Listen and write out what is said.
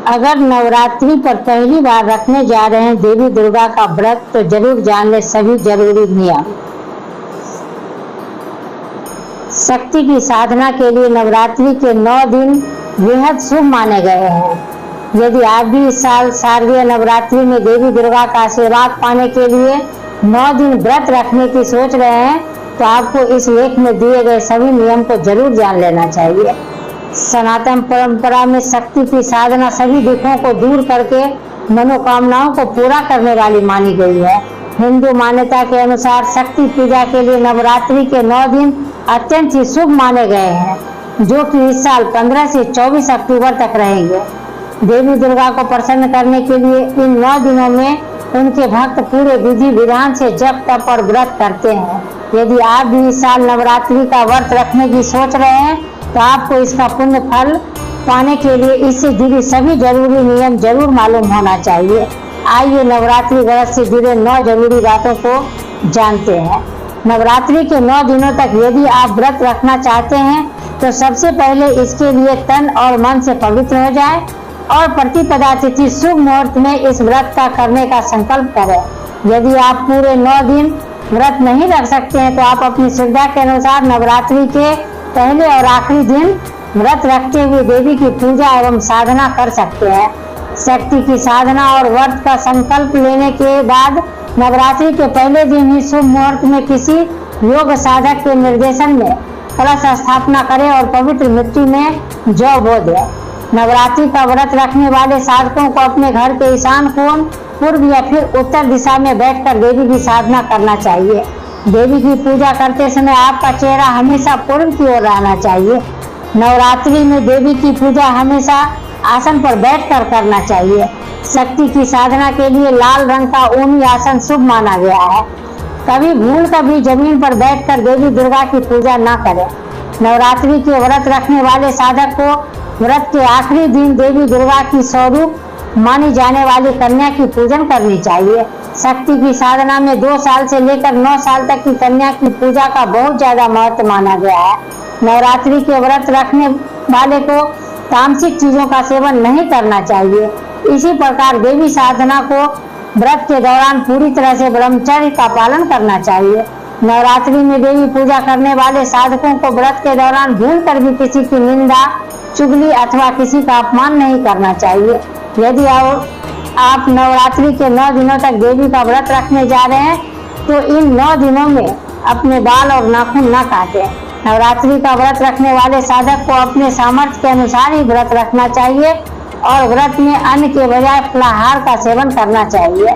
अगर नवरात्रि पर पहली बार रखने जा रहे हैं देवी दुर्गा का व्रत तो जरूर जान ले सभी जरूरी नियम। शक्ति की साधना के लिए नवरात्रि के 9 दिन बेहद शुभ माने गए हैं। यदि आप भी इस साल शारदीय नवरात्रि में देवी दुर्गा का आशीर्वाद पाने के लिए 9 दिन व्रत रखने की सोच रहे हैं तो आपको इस लेख में दिए गए सभी नियम को जरूर जान लेना चाहिए। सनातन परंपरा में शक्ति की साधना सभी दुखों को दूर करके मनोकामनाओं को पूरा करने वाली मानी गई है। हिंदू मान्यता के अनुसार शक्ति पूजा के लिए नवरात्रि के 9 दिन अत्यंत ही शुभ माने गए हैं, जो कि इस साल 15 से 24 अक्टूबर तक रहेंगे। देवी दुर्गा को प्रसन्न करने के लिए इन 9 दिनों में उनके भक्त पूरे विधि विधान से जप तप और व्रत करते हैं। यदि आप भी इस साल नवरात्रि का व्रत रखने की सोच रहे हैं तो आपको इसका पुण्य फल पाने के लिए इससे जुड़ी सभी जरूरी नियम जरूर मालूम होना चाहिए। आइए नवरात्रि व्रत से जुड़े 9 जरूरी बातों को जानते हैं। नवरात्रि के 9 दिनों तक यदि आप व्रत रखना चाहते हैं तो सबसे पहले इसके लिए तन और मन से पवित्र हो जाए और प्रतिपदा तिथि शुभ मुहूर्त में इस व्रत का करने का संकल्प करें। यदि आप पूरे 9 दिन व्रत नहीं रख सकते हैं तो आप अपनी सुविधा के अनुसार नवरात्रि के पहले और आखिरी दिन व्रत रखते हुए देवी की पूजा एवं साधना कर सकते हैं। शक्ति की साधना और व्रत का संकल्प लेने के बाद नवरात्रि के पहले दिन ही शुभ मुहूर्त में किसी योग साधक के निर्देशन में कलश स्थापना करें और पवित्र मिट्टी में जौ बो दें। नवरात्रि का व्रत रखने वाले साधकों को अपने घर के ईशान कोण, पूर्व या फिर उत्तर दिशा में बैठकर देवी की साधना करना चाहिए। देवी की पूजा करते समय आपका चेहरा हमेशा पूर्व की ओर रहना चाहिए। नवरात्रि में देवी की पूजा हमेशा आसन पर बैठकर करना चाहिए। शक्ति की साधना के लिए लाल रंग का ऊनी आसन शुभ माना गया है। कभी भूल कर भी जमीन पर बैठकर देवी दुर्गा की पूजा न करें। नवरात्रि के व्रत रखने वाले साधक को व्रत के आखिरी दिन देवी दुर्गा की स्वरूप मानी जाने वाली कन्या की पूजन करनी चाहिए। शक्ति की साधना में 2 साल से लेकर 9 साल तक की कन्या की पूजा का बहुत ज्यादा महत्व माना गया है। नवरात्रि के व्रत रखने वाले को तामसिक चीजों का सेवन नहीं करना चाहिए। इसी प्रकार देवी साधना को व्रत के दौरान पूरी तरह से ब्रह्मचर्य का पालन करना चाहिए। नवरात्रि में देवी पूजा करने वाले साधकों को व्रत के दौरान भूल कर भी किसी की निंदा, चुगली अथवा किसी का अपमान नहीं करना चाहिए। यदि आप नवरात्रि के 9 दिनों तक देवी का व्रत रखने जा रहे हैं तो इन 9 दिनों में अपने बाल और नाखून न काटें। नवरात्रि का व्रत रखने वाले साधक को अपने सामर्थ्य के अनुसार ही व्रत रखना चाहिए और व्रत में अन्न के बजाय फलाहार का सेवन करना चाहिए।